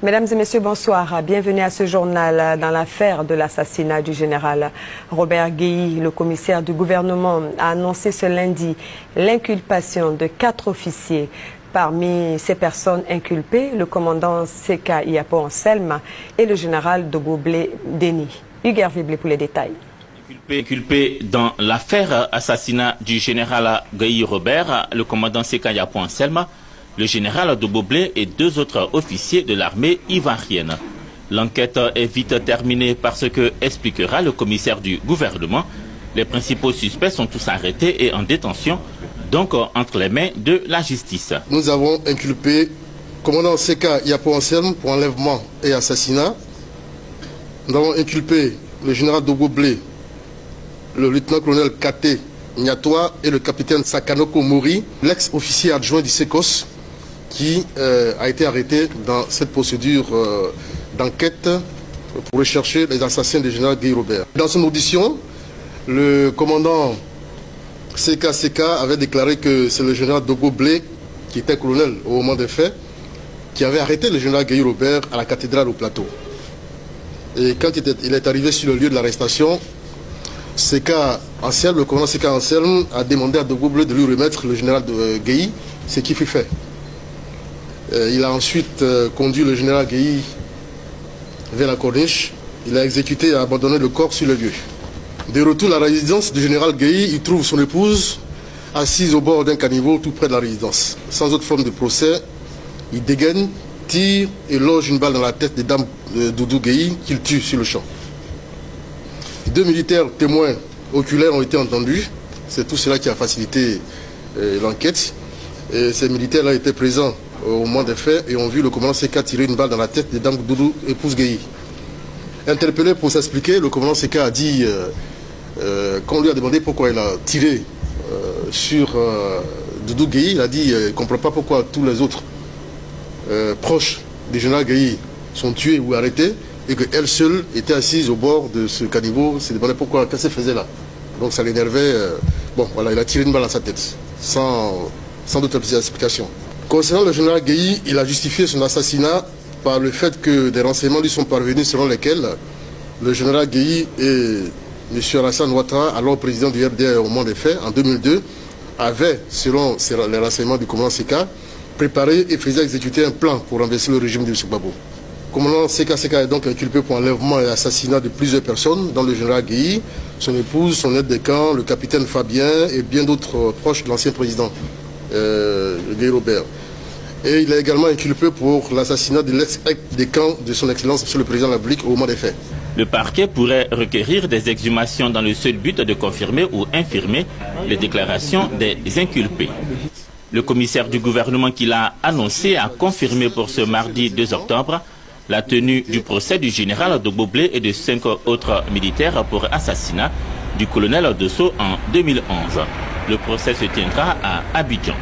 Mesdames et messieurs, bonsoir. Bienvenue à ce journal dans l'affaire de l'assassinat du général Robert Guéhi. Le commissaire du gouvernement a annoncé ce lundi l'inculpation de 4 officiers. Parmi ces personnes inculpées, le commandant Seka Yapo Anselme et le général Dogoblé Déni. Hugues Viblé pour les détails. Inculpé dans l'affaire assassinat du général Guéhi Robert, le commandant Seka Yapo Anselme, le général Dogoblé et 2 autres officiers de l'armée ivoirienne. L'enquête est vite terminée par ce que expliquera le commissaire du gouvernement. Les principaux suspects sont tous arrêtés et en détention, donc entre les mains de la justice. Nous avons inculpé le commandant Seka Yapo Anselme pour enlèvement et assassinat. Nous avons inculpé le général Dogoblé, le lieutenant-colonel Kate Nyatoa et le capitaine Sakanoko Mori, l'ex-officier adjoint du SECOS, qui a été arrêté dans cette procédure d'enquête pour rechercher les assassins du général Guéhi Robert. Dans son audition, le commandant Seka avait déclaré que c'est le général Dogoblé, qui était colonel au moment des faits, qui avait arrêté le général Guéhi Robert à la cathédrale au Plateau. Et quand il est arrivé sur le lieu de l'arrestation, le commandant Seka Anselme a demandé à Dogoblé de lui remettre le général Guéhi, ce qui fut fait. Il a ensuite conduit le général Guéhi vers la corniche. Il a exécuté et a abandonné le corps sur le lieu. De retour à la résidence du général Guéhi, il trouve son épouse assise au bord d'un caniveau tout près de la résidence. Sans autre forme de procès, il dégaine, tire et loge une balle dans la tête des dames Doudou Guéhi qu'il tue sur le champ. 2 militaires témoins oculaires ont été entendus. C'est tout cela qui a facilité l'enquête. Et ces militaires-là étaient présents au moment des faits et ont vu le commandant Seka tirer une balle dans la tête des dames Doudou, épouse Guéhi. Interpellé pour s'expliquer, le commandant Seka a dit qu'on lui a demandé pourquoi il a tiré sur Doudou Guéhi, il a dit qu'il ne comprend pas pourquoi tous les autres proches du général Guéhi sont tués ou arrêtés et qu'elle seule était assise au bord de ce caniveau, se demandait pourquoi, qu'est-ce qu'elle faisait là. Donc ça l'énervait. Bon, voilà, il a tiré une balle dans sa tête, sans d'autres explications. Concernant le général Guéhi, il a justifié son assassinat par le fait que des renseignements lui sont parvenus selon lesquels le général Guéhi et M. Alassane Ouattara, alors président du RDA au moment des faits, en 2002, avaient, selon les renseignements du commandant Seka, préparé et faisait exécuter un plan pour renverser le régime de M. Gbagbo. Le commandant Seka est donc inculpé pour enlèvement et assassinat de plusieurs personnes, dont le général Guéhi, son épouse, son aide de camp, le capitaine Fabien et bien d'autres proches de l'ancien président Guéhi Robert. Et il est également inculpé pour l'assassinat de l'ex-aide de camp de son Excellence, M. le Président de la République, au moment des faits. Le parquet pourrait requérir des exhumations dans le seul but de confirmer ou infirmer les déclarations des inculpés. Le commissaire du gouvernement qui l'a annoncé a confirmé pour ce mardi 2 octobre la tenue du procès du général Dogoblé et de 5 autres militaires pour assassinat du colonel Dosso en 2011. Le procès se tiendra à Abidjan.